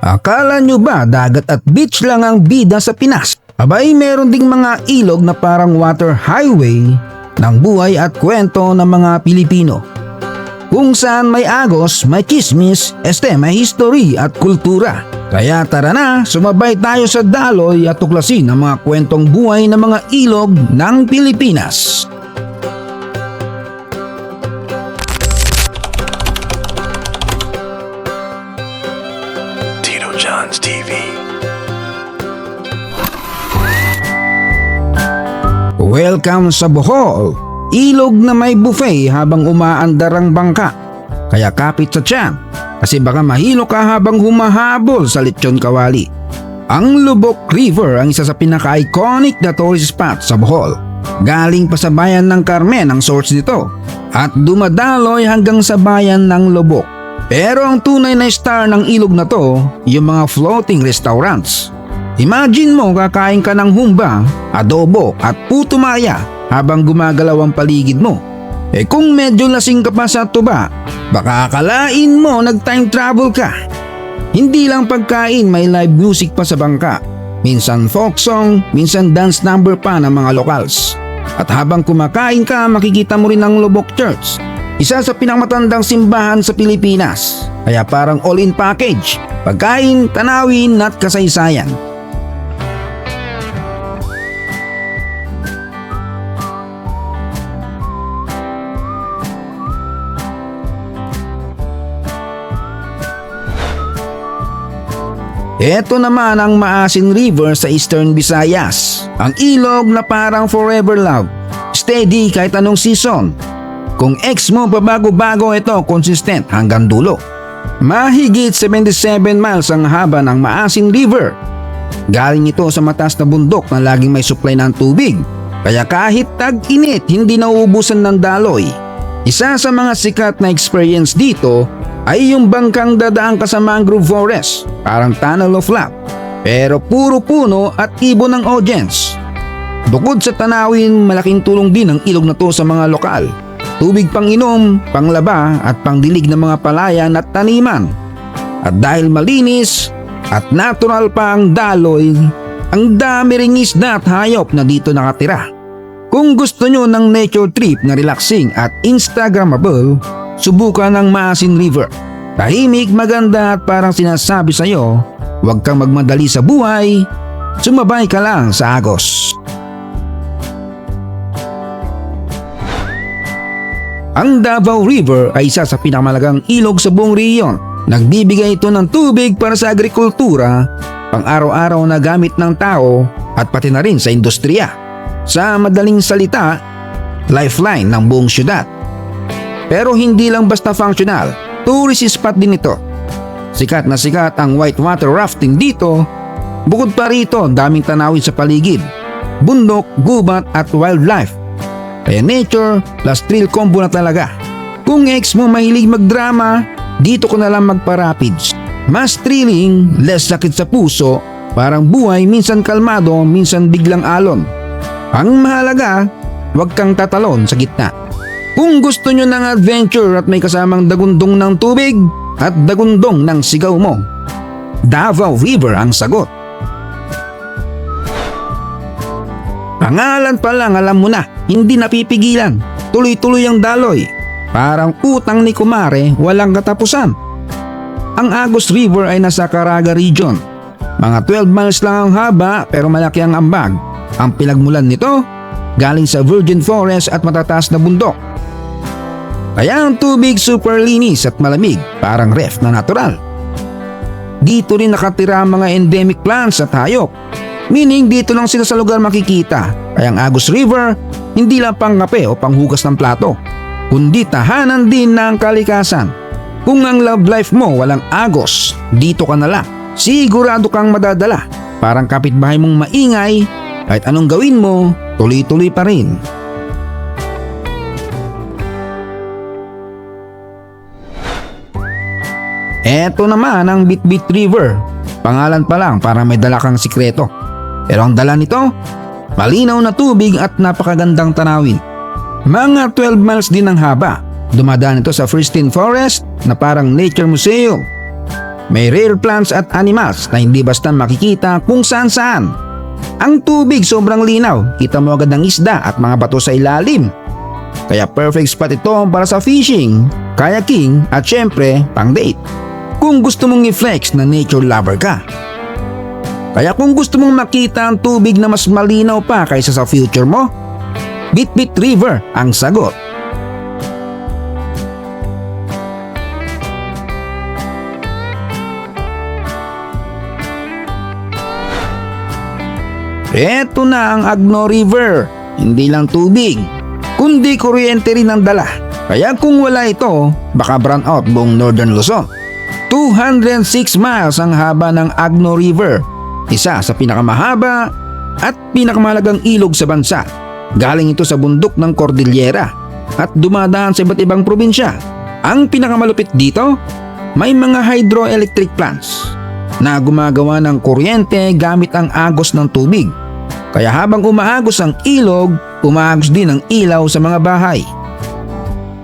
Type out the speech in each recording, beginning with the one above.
Akala nyo ba dagat at beach lang ang bida sa Pinas? Abay, meron ding mga ilog na parang water highway ng buhay at kwento ng mga Pilipino. Kung saan may agos, may chismis, may history at kultura. Kaya tara na, sumabay tayo sa daloy at tuklasin ang mga kwentong buhay ng mga ilog ng Pilipinas. Tito John's TV. Welcome sa Bohol, ilog na may buffet habang umaandar ang bangka. Kaya kapit sa tiyan, kasi baka mahilo ka habang humahabol sa lechon kawali. Ang Lubok River ang isa sa pinaka-iconic na tourist spot sa Bohol. Galing pa sa bayan ng Carmen ang source nito at dumadaloy hanggang sa bayan ng Lubok. Pero ang tunay na star ng ilog na to, yung mga floating restaurants. Imagine mo kakain ka ng humba, adobo at puto maya habang gumagalaw ang paligid mo. Kung medyo lasing ka pa sa tuba, baka akalain mo nag-time travel ka. Hindi lang pagkain, may live music pa sa bangka. Minsan folk song, minsan dance number pa ng mga locals. At habang kumakain ka, makikita mo rin ang Lubok Church. Isa sa pinakamatandang simbahan sa Pilipinas. Kaya parang all-in package, pagkain, tanawin at kasaysayan. Ito naman ang Maasin River sa Eastern Visayas. Ang ilog na parang forever love. Steady kahit anong season. Kung ex mo pabago-bago, ito consistent hanggang dulo. Mahigit 77 miles ang haba ng Maasin River. Galing ito sa mataas na bundok na laging may supply ng tubig. Kaya kahit tag-init, hindi nauubusan ng daloy. Isa sa mga sikat na experience dito ay yung bangkang dadaan ka sa mangrove forest, parang tunnel of love. Pero puro puno at ibon ng audience. Bukod sa tanawin, malaking tulong din ang ilog na to sa mga lokal. Tubig pang inom, panglaba at pangdilig ng mga palayan at taniman. At dahil malinis at natural pa ang daloy, ang dami ring isda at hayop na dito nakatira. Kung gusto nyo ng nature trip na relaxing at instagrammable, subukan ang Maasin River. Tahimik, maganda at parang sinasabi sa'yo, huwag kang magmadali sa buhay, sumabay ka lang sa agos. Ang Davao River ay isa sa pinakamalagang ilog sa buong rehiyon. Nagbibigay ito ng tubig para sa agrikultura, pang-araw-araw na gamit ng tao at pati na rin sa industriya. Sa madaling salita, lifeline ng buong syudad. Pero hindi lang basta functional, tourist spot din ito. Sikat na sikat ang whitewater rafting dito. Bukod pa rito, daming tanawin sa paligid, bundok, gubat at wildlife. Kaya nature plus thrill combo na talaga. Kung ex mo mahilig magdrama, dito ko na lang magpa-rapids. Mas thrilling, less sakit sa puso, parang buhay minsan kalmado, minsan biglang alon. Ang mahalaga, huwag kang tatalon sa gitna. Kung gusto nyo ng adventure at may kasamang dagundong ng tubig at dagundong ng sigaw mo, Davao River ang sagot. Pangalan pa lang alam mo na, hindi napipigilan, tuloy-tuloy ang daloy. Parang utang ni kumare, walang katapusan. Ang Agos River ay nasa Caraga Region. Mga 12 miles lang ang haba pero malaki ang ambag. Ang pinagmulan nito, galing sa virgin forest at matataas na bundok. Kaya ang tubig super linis at malamig, parang ref na natural. Dito rin nakatira ang mga endemic plants at hayop. Meaning dito lang sila sa lugar makikita. Kaya ang Agos River, hindi lang pang kape o panghugas ng plato, kundi tahanan din ng kalikasan. Kung ang love life mo walang agos, dito ka na lang. Sigurado kang madadala. Parang kapitbahay mong maingay, kahit anong gawin mo, tuloy-tuloy pa rin. Eto naman ang Bitbit River. Pangalan pa lang para may dala kang sikreto. Pero ang dala nito, malinaw na tubig at napakagandang tanawin. Mga 12 miles din ang haba. Dumadaan ito sa pristine forest na parang nature museum. May rare plants at animals na hindi basta makikita kung saan saan. Ang tubig sobrang linaw, kita mo agad ang isda at mga bato sa ilalim. Kaya perfect spot ito para sa fishing, kayaking at syempre pang date. Kung gusto mong i-flex na nature lover ka. Kaya kung gusto mong makita ang tubig na mas malinaw pa kaysa sa future mo, Bitbit River ang sagot. Eto na ang Agno River, hindi lang tubig, kundi kuryente rin ang dala. Kaya kung wala ito, baka brown out buong Northern Luzon. 206 miles ang haba ng Agno River, isa sa pinakamahaba at pinakamahalagang ilog sa bansa. Galing ito sa bundok ng Cordillera at dumadaan sa iba't ibang probinsya. Ang pinakamalupit dito, may mga hydroelectric plants na gumagawa ng kuryente gamit ang agos ng tubig. Kaya habang umaagos ang ilog, umaagos din ang ilaw sa mga bahay.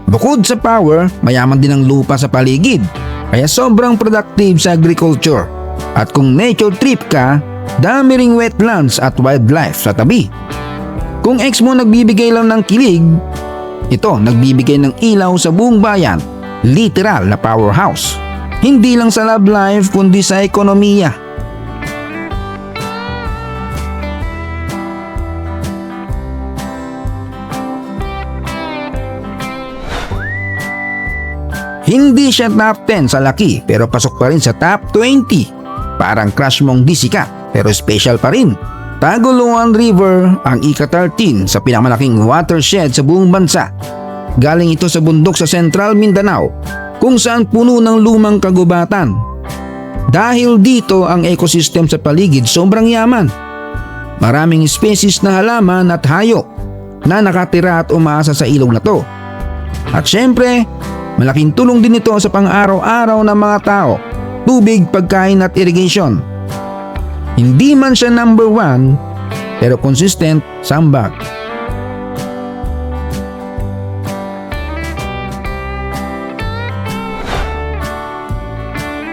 Bukod sa power, mayaman din ang lupa sa paligid, kaya sobrang productive sa agriculture. At kung nature trip ka, dami ring wetlands at wildlife sa tabi. Kung ex mo nagbibigay lang ng kilig, ito nagbibigay ng ilaw sa buong bayan, literal na powerhouse. Hindi lang sa love life kundi sa ekonomiya. Hindi siya top 10 sa laki pero pasok pa rin sa top 20. Parang crush mong di sikat pero special pa rin. Taguluan River ang ika-13 sa pinakamalaking watershed sa buong bansa. Galing ito sa bundok sa Central Mindanao kung saan puno ng lumang kagubatan. Dahil dito ang ecosystem sa paligid sobrang yaman. Maraming species na halaman at hayop na nakatira at umaasa sa ilog na to. At syempre, malaking tulong din ito sa pang-araw-araw ng mga tao, tubig, pagkain at irrigation. Hindi man siya number 1, pero consistent sa ambag.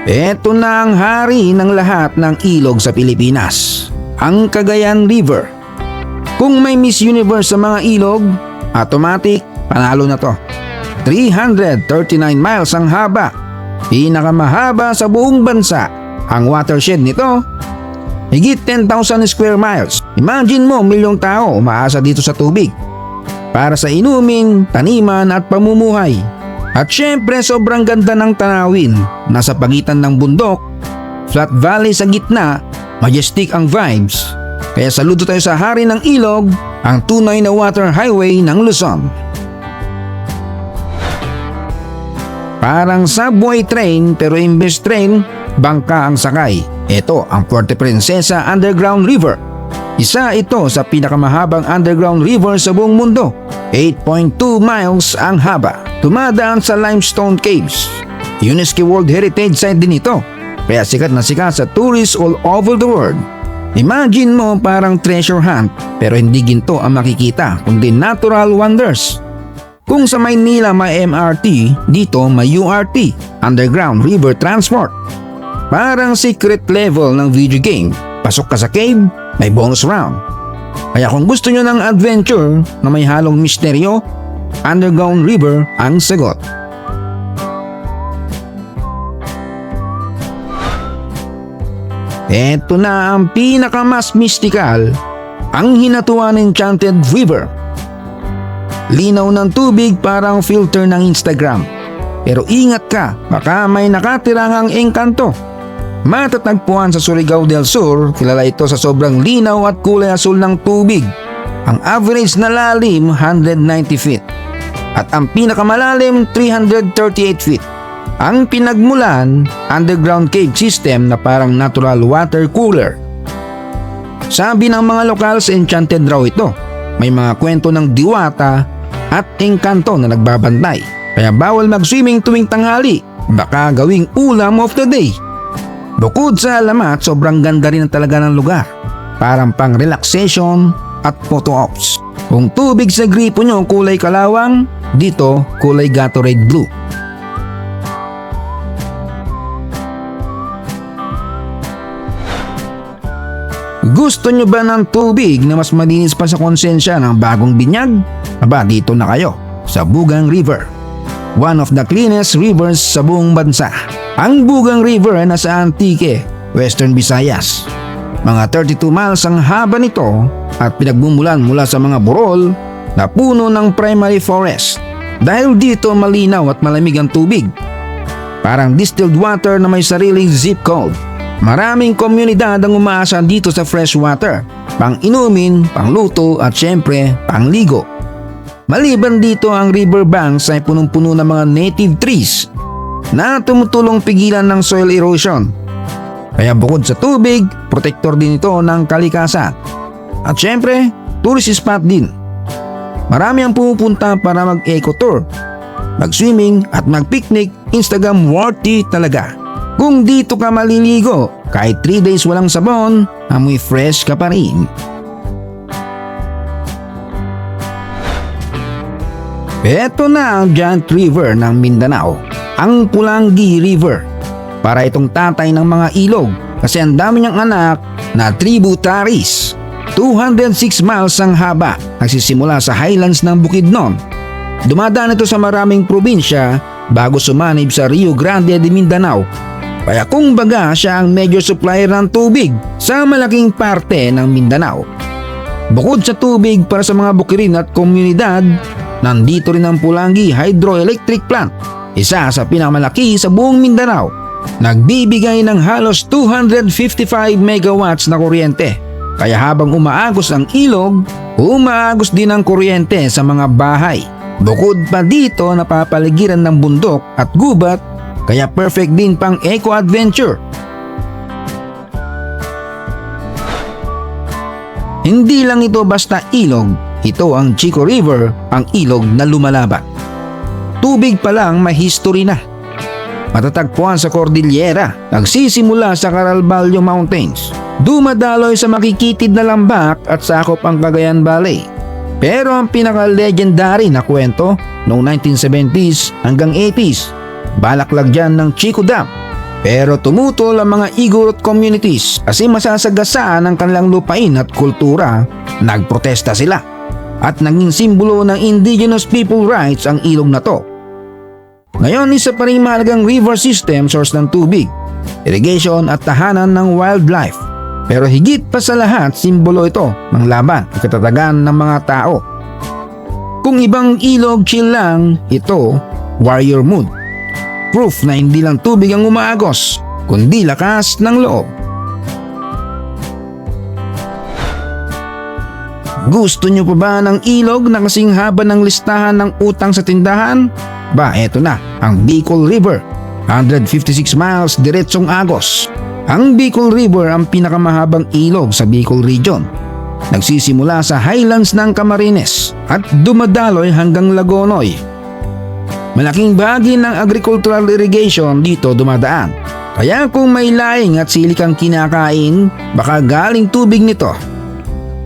Ito na ang hari ng lahat ng ilog sa Pilipinas, ang Cagayan River. Kung may Miss Universe sa mga ilog, automatic panalo na to. 339 miles ang haba, pinakamahaba sa buong bansa. Ang watershed nito, higit 10,000 square miles. Imagine mo, milyong tao umaasa dito sa tubig para sa inumin, taniman at pamumuhay. At syempre sobrang ganda ng tanawin. Nasa pagitan ng bundok, flat valley sa gitna, majestic ang vibes. Kaya saludo tayo sa hari ng ilog, ang tunay na water highway ng Luzon. Parang subway train pero imbes train, bangka ang sakay. Ito ang Puerto Princesa Underground River. Isa ito sa pinakamahabang underground river sa buong mundo. 8.2 miles ang haba. Tumadaan sa limestone caves. UNESCO World Heritage Site din ito. Kaya sikat na sikat sa tourists all over the world. Imagine mo parang treasure hunt pero hindi ginto ang makikita kundi natural wonders. Kung sa Maynila may MRT, dito may URT, Underground River Transport. Parang secret level ng video game. Pasok ka sa cave, may bonus round. Kaya kung gusto nyo ng adventure na may halong misteryo, Underground River ang sagot. Ito na ang pinakamas mystical, ang Hinatuan Enchanted River. Linaw ng tubig parang filter ng Instagram. Pero ingat ka, baka may nakatirang engkanto. Matatagpuan sa Surigao del Sur, kilala ito sa sobrang linaw at kulay asul ng tubig. Ang average na lalim 190 feet at ang pinakamalalim 338 feet. Ang pinagmulan, underground cave system na parang natural water cooler. Sabi ng mga locals, enchanted raw ito. May mga kwento ng diwata at engkanto na nagbabantay. Kaya bawal mag-swimming tuwing tanghali, baka gawing ulam of the day. Bukod sa alamat, sobrang ganda rin talaga ng lugar. Parang pang relaxation at photo ops. Kung tubig sa gripo nyo kulay kalawang, dito kulay Gatorade Blue. Gusto nyo ba ng tubig na mas malinis pa sa konsensya ng bagong binyag? Aba, dito na kayo sa Bugang River. One of the cleanest rivers sa buong bansa. Ang Bugang River ay nasa Antique, Western Visayas. Mga 32 miles ang haba nito at pinagmumulan mula sa mga burol na puno ng primary forest. Dahil dito malinaw at malamig ang tubig. Parang distilled water na may sariling zip code. Maraming komunidad ang umaasa dito sa fresh water, pang inumin, pangluto at syempre pangligo. Maliban dito ang riverbanks ay punong-puno ng mga native trees na tumutulong pigilan ng soil erosion. Kaya bukod sa tubig, protector din ito ng kalikasan. At syempre, tourist spot din. Marami ang pumupunta para mag-eco tour, mag-swimming at mag-picnic. Instagram worthy talaga. Kung dito ka maliligo, kahit 3 days walang sabon, amoy fresh ka pa rin. Ito na ang giant river ng Mindanao, ang Pulangi River. Para itong tatay ng mga ilog kasi ang dami niyang anak na tributaries. 206 miles ang haba, nagsisimula sa highlands ng Bukidnon. Dumadaan ito sa maraming probinsya bago sumanib sa Rio Grande de Mindanao. Kaya kung baga siya ang major supplier ng tubig sa malaking parte ng Mindanao. Bukod sa tubig para sa mga bukirin at komunidad, nandito rin ang Pulangi Hydroelectric Plant, isa sa pinakamalaki sa buong Mindanao. Nagbibigay ng halos 255 megawatts na kuryente. Kaya habang umaagos ang ilog, umaagos din ang kuryente sa mga bahay. Bukod pa dito, napapaligiran ng bundok at gubat, kaya perfect din pang eco-adventure. Hindi lang ito basta ilog, ito ang Chico River, ang ilog na lumalaban. Tubig pa lang may history na. Matatagpuan sa Cordillera, nagsisimula sa Caralballo Mountains. Dumadaloy sa makikitid na lambak at sakop ang Cagayan Valley. Pero ang pinaka-legendary na kwento noong 1970s hanggang 80s, balaklag dyan ng Chico Dam. Pero tumutol ang mga Igorot communities kasi masasagasaan ang kanilang lupain at kultura. Nagprotesta sila at naging simbolo ng indigenous people rights ang ilog na to. Ngayon, isa pa rin mahalagang river system, source ng tubig, irrigation at tahanan ng wildlife. Pero higit pa sa lahat, simbolo ito ng laban at katatagan ng mga tao. Kung ibang ilog chill lang, ito warrior mood. Proof na hindi lang tubig ang umaagos, kundi lakas ng loob. Gusto nyo pa ba ng ilog na kasing haba ng listahan ng utang sa tindahan? Ba, eto na, ang Bicol River. 156 miles diretsong agos. Ang Bicol River ang pinakamahabang ilog sa Bicol Region. Nagsisimula sa highlands ng Camarines at dumadaloy hanggang Lagonoy. Malaking bahagi ng agricultural irrigation dito dumadaan. Kaya kung may laing at sili kang kinakain, baka galing tubig nito.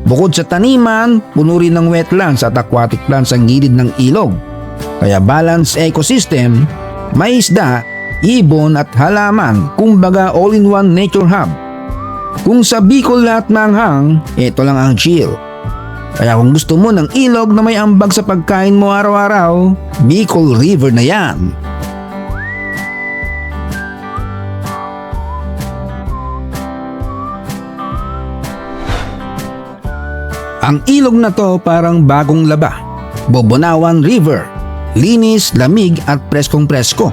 Bukod sa taniman, puno rin ng wetlands at aquatic plants ang gilid ng ilog. Kaya balanced ecosystem, may isda, ibon at halaman, kumbaga all-in-one nature hub. Kung sa Bicol lahat manghang, ito lang ang chill. Kaya kung gusto mo ng ilog na may ambag sa pagkain mo araw-araw, Bicol River na yan. Ang ilog na to parang bagong laba. Bobonawan River. Linis, lamig at preskong-presko.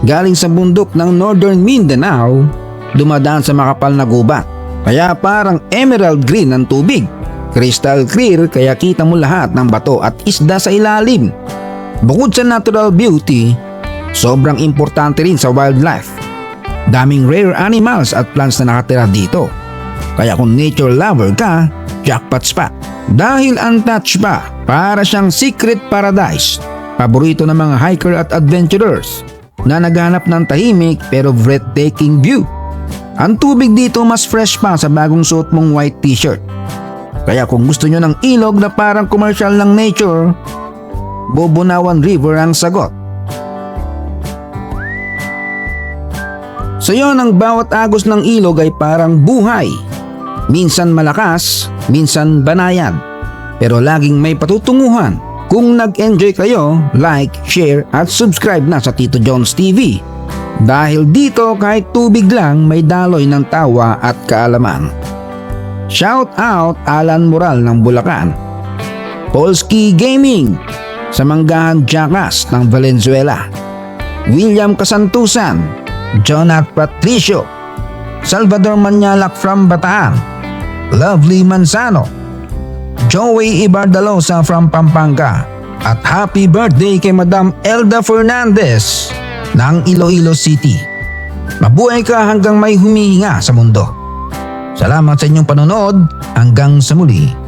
Galing sa bundok ng Northern Mindanao, dumadaan sa makapal na gubat. Kaya parang emerald green ang tubig. Crystal clear kaya kita mo lahat ng bato at isda sa ilalim. Bukod sa natural beauty, sobrang importante rin sa wildlife. Daming rare animals at plants na nakatira dito. Kaya kung nature lover ka, jackpot spot. Dahil untouched pa, para siyang secret paradise. Paborito ng mga hiker at adventurers na naghanap ng tahimik pero breathtaking view. Ang tubig dito mas fresh pa sa bagong suot mong white t-shirt. Kaya kung gusto nyo ng ilog na parang commercial ng nature, Bobonawan River ang sagot. Sa yon ang bawat agos ng ilog ay parang buhay. Minsan malakas, minsan banayad. Pero laging may patutunguhan. Kung nag-enjoy kayo, like, share at subscribe na sa Tito John's TV. Dahil dito kahit tubig lang may daloy ng tawa at kaalaman. Shout out Alan Moral ng Bulacan. Polski Gaming sa Manggahan Jackass ng Valenzuela. William Kasantusan, Jonat Patricio, Salvador Manyalak from Bataan, Lovely Manzano, Joey Ibardalosa from Pampanga, at happy birthday kay Madam Elda Fernandez ng Iloilo City. Mabuhay ka hanggang may humihinga sa mundo. Salamat sa inyong panonood. Hanggang sa muli.